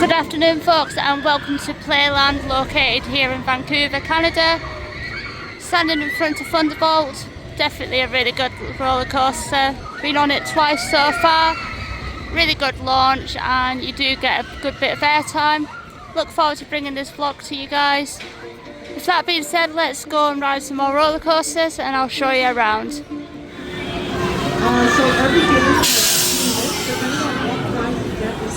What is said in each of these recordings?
Good afternoon folks, and welcome to Playland, located here in Vancouver, Canada. Standing in front of Thunderbolt, definitely a really good roller coaster. Been on it twice so far. Really good launch, and you do get a good bit of airtime. Look forward to bringing this vlog to you guys. With that being said, let's go and ride some more roller coasters and I'll show you around. So every day is depending on what price you get is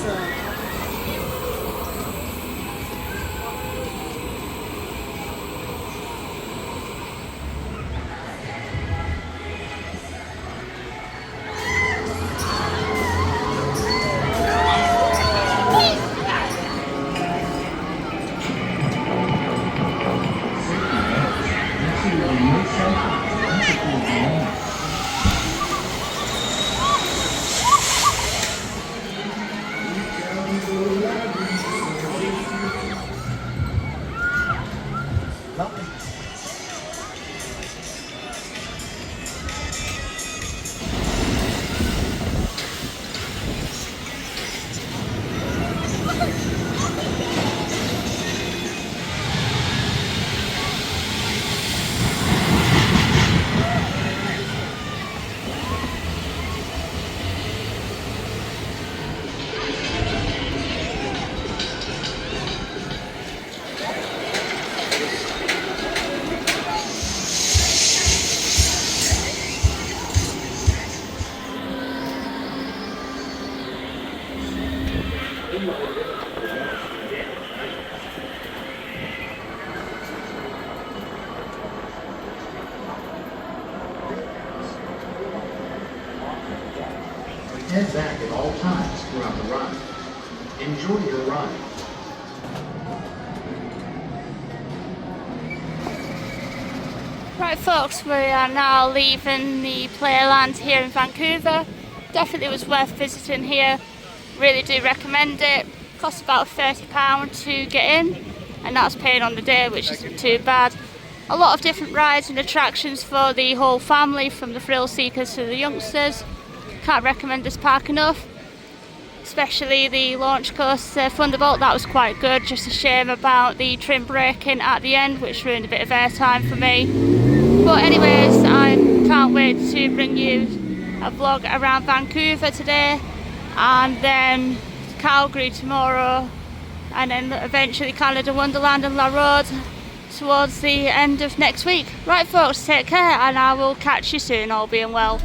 Head back at all times throughout the ride. Enjoy your ride. Right folks, we are now leaving the Playland here in Vancouver. Definitely was worth visiting here. Really do recommend it. Costs about £30 to get in, and that's paying on the day, which isn't too bad. A lot of different rides and attractions for the whole family, from the thrill seekers to the youngsters. Can't recommend this park enough, especially the launch coaster Thunderbolt. That was quite good. Just a shame about the trim breaking at the end, which ruined a bit of airtime for me. But anyways, I can't wait to bring you a vlog around Vancouver today, and then Calgary tomorrow, and then eventually Canada Wonderland and La Road towards the end of next week. Right folks, take care, and I will catch you soon, all being well.